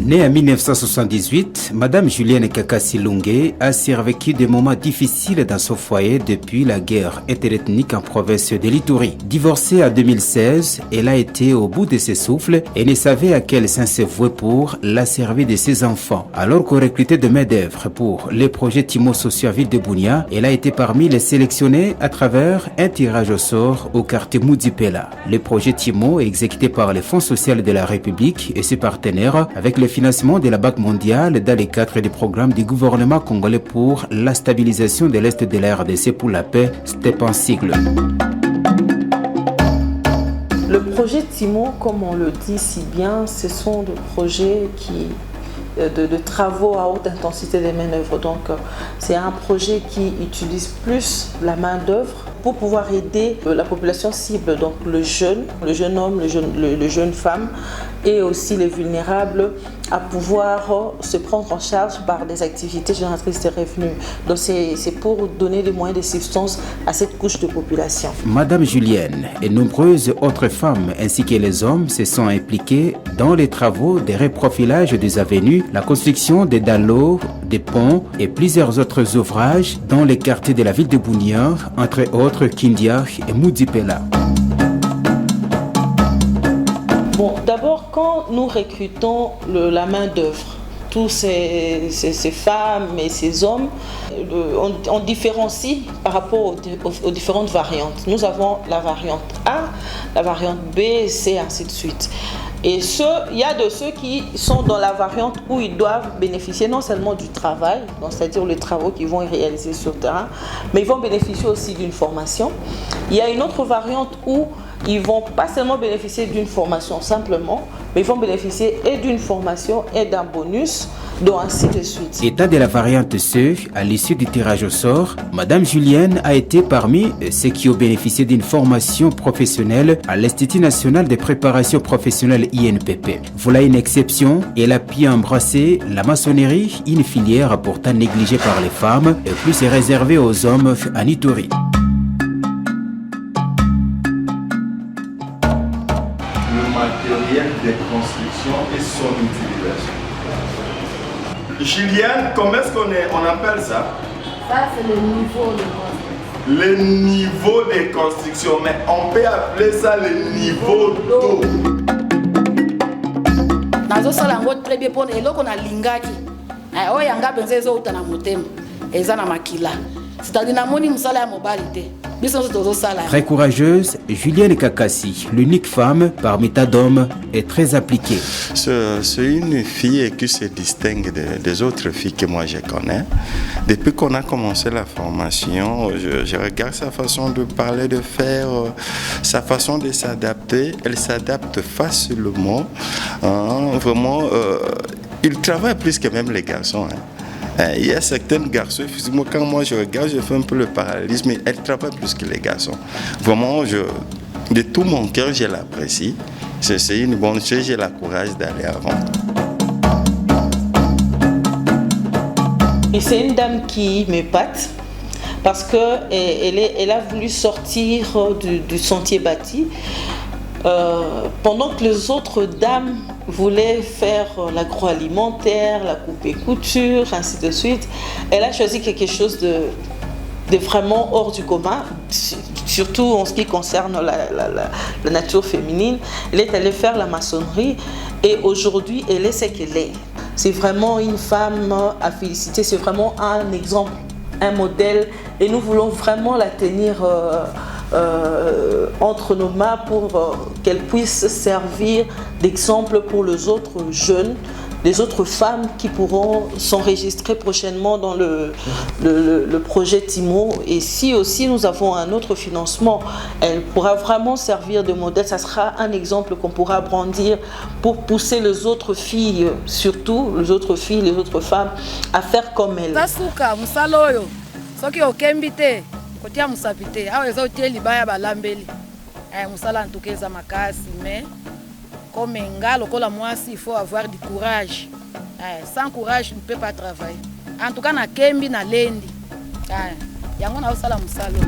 Née en 1978, Madame Julienne Kakassi Lungue a survécu des moments difficiles dans son foyer depuis la guerre interethnique en province de l'Ituri. Divorcée en 2016, elle a été au bout de ses souffles et ne savait à quel sens se vouer pour la servir de ses enfants. Alors qu'on recrutait de main-d'œuvre pour les projets Timo sociaux à Ville de Bunia, elle a été parmi les sélectionnés à travers un tirage au sort au quartier Mudipela. Le projet Timo est exécuté par le Fonds social de la République et ses partenaires avec le financement de la Banque mondiale dans le cadre du programme du gouvernement congolais pour la stabilisation de l'Est de la RDC pour la paix, STEP en sigle. Le projet Timo, comme on le dit si bien, ce sont des projets de travaux à haute intensité des main-d'œuvre. Donc, c'est un projet qui utilise plus la main-d'œuvre pour pouvoir aider la population cible, donc le jeune homme, le jeune femme et aussi les vulnérables à pouvoir se prendre en charge par des activités génératrices de revenus. Donc, c'est pour donner des moyens de subsistance à cette couche de population. Madame Julienne et nombreuses autres femmes ainsi que les hommes se sont impliqués dans les travaux de reprofilage des avenues, la construction des dallos, des ponts et plusieurs autres ouvrages dans les quartiers de la ville de Bunia, entre autres Kindia et Mudipela. Bon, d'abord, quand nous recrutons la main-d'œuvre, tous ces femmes et ces hommes, on différencie par rapport aux différentes variantes. Nous avons la variante A, la variante B, C, ainsi de suite. Et il y a de ceux qui sont dans la variante où ils doivent bénéficier non seulement du travail, c'est-à-dire les travaux qu'ils vont réaliser sur le terrain, mais ils vont bénéficier aussi d'une formation. Il y a une autre variante où ils ne vont pas seulement bénéficier d'une formation simplement, mais ils vont bénéficier et d'une formation et d'un bonus, donc ainsi de suite. État de la variante C, à l'issue du tirage au sort, Madame Julienne a été parmi ceux qui ont bénéficié d'une formation professionnelle à l'Institut national de préparation professionnelle INPP. Voilà une exception, elle a pu embrasser la maçonnerie, une filière pourtant négligée par les femmes et plus réservée aux hommes en Ituri. Matériel de construction et son utilisation. Julienne, comment est-ce qu'on appelle ça? Ça, c'est le niveau de construction. Le niveau de construction, mais on peut appeler ça le niveau d'eau. Nazo sala ngo très bien pour eloko na lingaki. O yanga benze zo utana motema. Eza na makila. C'est-à-dire na moni musala ya mobali te. Très courageuse, Julienne Kakassi, l'unique femme parmi tas d'hommes, est très appliquée. C'est une fille qui se distingue des autres filles que moi je connais. Depuis qu'on a commencé la formation, je regarde sa façon de parler, de faire, sa façon de s'adapter. Elle s'adapte facilement. Vraiment, il travaille plus que même les garçons. Il y a certains garçons, physiquement, quand moi je regarde, je fais un peu le parallélisme, mais elle travaille plus que les garçons. Vraiment, de tout mon cœur, je l'apprécie. C'est une bonne chose, j'ai le courage d'aller avant. Et c'est une dame qui m'épate parce qu'elle a voulu sortir du sentier bâti. Pendant que les autres dames voulaient faire l'agroalimentaire, la coupe et couture, ainsi de suite, elle a choisi quelque chose de vraiment hors du commun, surtout en ce qui concerne la nature féminine. Elle est allée faire la maçonnerie et aujourd'hui, elle est ce qu'elle est. C'est vraiment une femme à féliciter, c'est vraiment un exemple, un modèle et nous voulons vraiment la tenir entre nos mains pour qu'elle puisse servir d'exemple pour les autres jeunes, les autres femmes qui pourront s'enregistrer prochainement dans le projet Timo. Et si aussi nous avons un autre financement, elle pourra vraiment servir de modèle. Ça sera un exemple qu'on pourra brandir pour pousser les autres filles, surtout les autres filles, les autres femmes, à faire comme elle. Kotia musapite aweza utie libaya balambeli musala ntukeza makasi mais comme ngalo kola mwasi il faut avoir du courage sans courage on ne peut pas travailler en tout cas na kembi na lendi yango na osala musalo.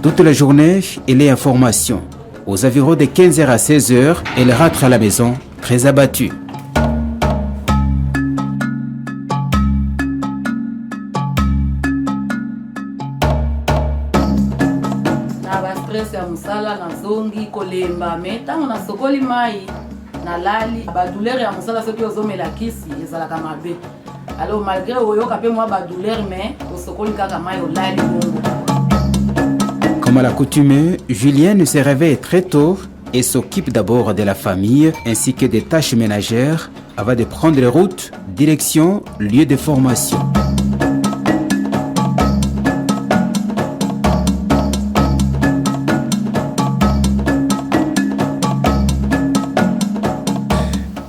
Toute la journée, elle est en formation. Aux environs de 15h à 16h, elle rentre à la maison, très abattue. Ya musala na zongi kolemba me tango na sokoli mai na lali ba douleur ya musala soki ozomela kisi ezalaka mabe. Alors malgré oyoka pe moi ba douleur mais osokoli kaka mai olali bongo. Comme à l'accoutumée, Julienne se réveille très tôt et s'occupe d'abord de la famille ainsi que des tâches ménagères avant de prendre route direction lieu de formation.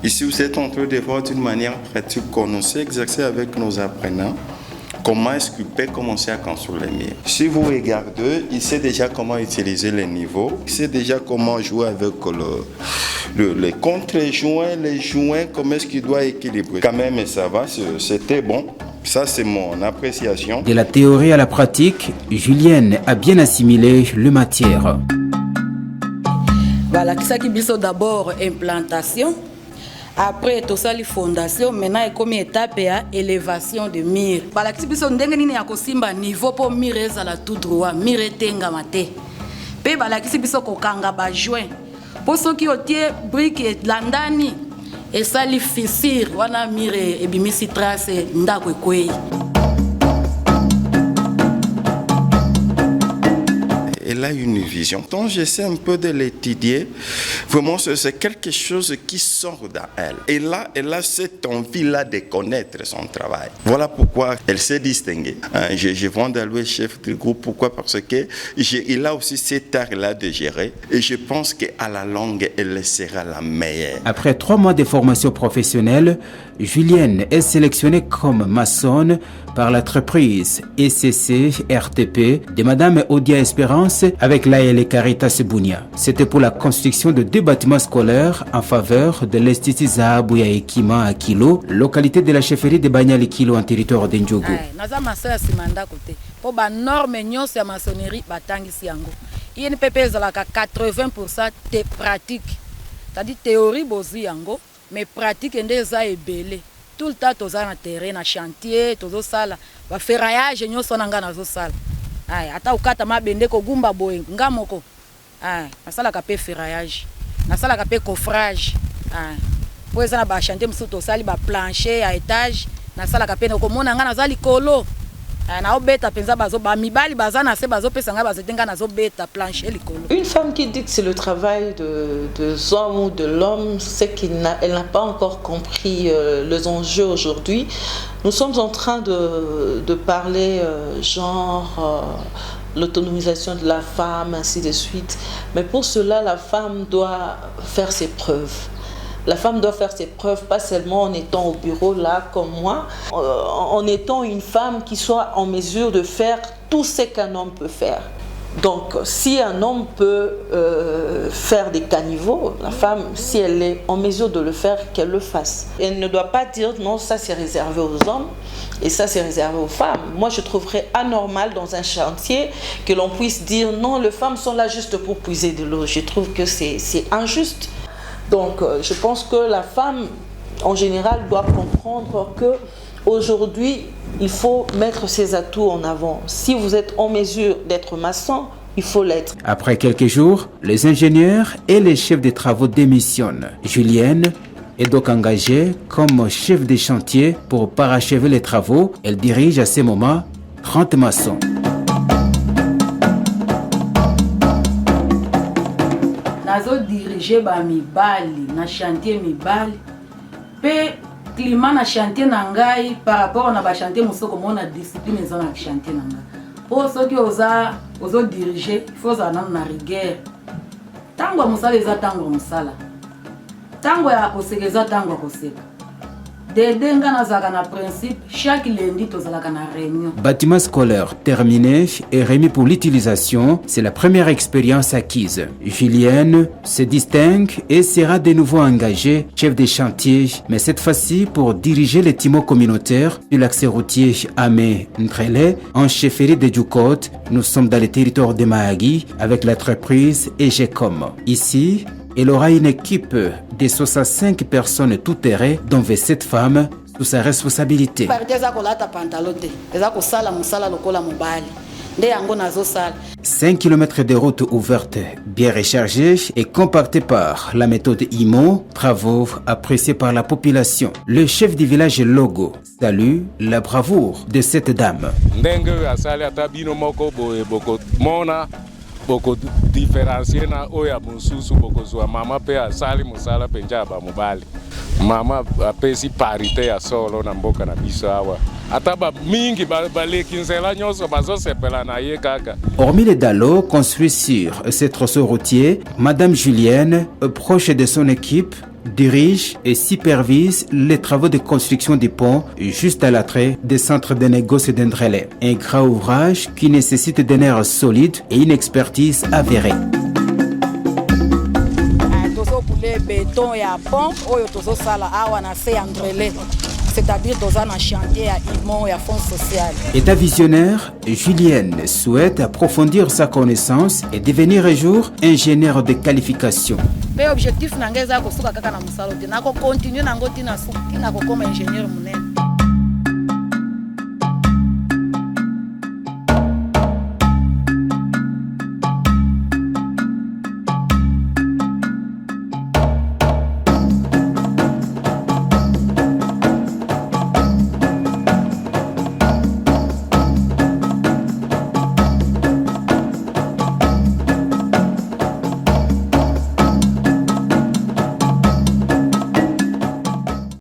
Ici, vous êtes en train de voir d'une manière pratique qu'on sait exercer avec nos apprenants. Comment est-ce qu'il peut commencer à construire les murs? Si vous regardez, il sait déjà comment utiliser les niveaux. Il sait déjà comment jouer avec les contre-joints, les joints, comment est-ce qu'il doit équilibrer. Quand même, ça va, c'était bon. Ça, c'est mon appréciation. De la théorie à la pratique, Julienne a bien assimilé le matière. Voilà, ça qui biso d'abord implantation. Après tout ça, les fondations, maintenant il comme étape à élévation de mur. Voilà, qui biso ndenge nini ya kosimba niveau pour mur ezala tout droit, mur etenga mate. Pe bala qui biso ko kanga ba joint. Pour ceux qui otie brique landani et ça li fissure, wana mur e bimisi trace ndako kwei. Elle a une vision. Quand j'essaie un peu de l'étudier, vraiment c'est quelque chose qui sort d'elle. Et là, elle a cette envie-là de connaître son travail. Voilà pourquoi elle s'est distinguée. Je vends d'allouer chef du groupe. Pourquoi? Parce que il a aussi cet art-là de gérer. Et je pense qu'à la longue, elle sera la meilleure. Après 3 mois de formation professionnelle, Julienne est sélectionnée comme maçonne par l'entreprise ECC RTP de Madame Odia Espérance avec l'AL Caritas Bunia. C'était pour la construction de 2 bâtiments scolaires en faveur de l'Institut Zahabouya Ekima à Kilo, localité de la chefferie de Banyali Kilo en territoire d'Indjougou. Naza maso ya simanda kote. Po ba norme nyonso ya maçonnerie batangisi yango. INPP ezalaka 80% de pratique. C'est-à-dire théorie bozi yango, mais pratique ndeza ebele. Tout le temps toza na terrain na chantier, tozo sala ba ferraillage nyonso nanga nazo sala. Ay ata ukata mabende ko gumba boye ngamoko. Ay nasala ka pe ferraillage. Nasala ka pe coffrage. Ay po ezana ba chantier musuto sali ba plancher à étage, nasala ka pe ko mona nga nazali kolo. Une femme qui dit que c'est le travail de hommes ou de l'homme, c'est qu'elle n'a pas encore compris les enjeux aujourd'hui. Nous sommes en train de parler l'autonomisation de la femme, ainsi de suite. Mais pour cela, la femme doit faire ses preuves. La femme doit faire ses preuves, pas seulement en étant au bureau là comme moi, en étant une femme qui soit en mesure de faire tout ce qu'un homme peut faire. Donc si un homme peut faire des caniveaux, la femme, si elle est en mesure de le faire, qu'elle le fasse. Elle ne doit pas dire non, ça c'est réservé aux hommes et ça c'est réservé aux femmes. Moi je trouverais anormal dans un chantier que l'on puisse dire non, les femmes sont là juste pour puiser de l'eau. Je trouve que c'est injuste. Donc je pense que la femme en général doit comprendre que aujourd'hui il faut mettre ses atouts en avant. Si vous êtes en mesure d'être maçon, il faut l'être. Après quelques jours, les ingénieurs et les chefs de travaux démissionnent. Julienne est donc engagée comme chef de chantier pour parachever les travaux. Elle dirige à ce moment 30 maçons. Nazo diriger ba mibali na chantier mibali pe climat na chantier na ngai par rapport na ba chantier musoko mona discipline za na chantier na ngai po soki ozo diriger faut za na rigueur tango musala za tango musala tango ya koseka za tango koseka Bâtiment scolaire terminé et remis pour l'utilisation, c'est la première expérience acquise. Julienne se distingue et sera de nouveau engagée chef de chantier, mais cette fois-ci pour diriger les timons communautaires du l'accès routier Amé-Ndrele en chefferie de Djoukot. Nous sommes dans le territoire de Mahagi avec l'entreprise EGECOM. Ici, elle aura une équipe de 65 personnes tout terrain, dont 27 femmes sous sa responsabilité. 5 km de route ouverte, bien rechargée et compactée par la méthode IMO, travaux appréciés par la population. Le chef du village Logo salue la bravoure de cette dame. Boko différencier na oya mususu boko zwa mama pe asali musala penja ba mubali mama apesi parité ya solo na mboka na biso awa ataba mingi balekinsela nyoso bazosepela na ye kaka. Hormis les dallots construits sur ces trousseaux routiers, Madame Julienne, proche de son équipe, dirige et supervise les travaux de construction du pont juste à l'attrait des centres de négoce d'Ndrele. Un grand ouvrage qui nécessite des nerfs solides et une expertise avérée. C'est-à-dire dans un chantier à IMO et à fonds social. État visionnaire, Julienne souhaite approfondir sa connaissance et devenir un jour ingénieur de qualification. L'objectif est de continuer à être ingénieur.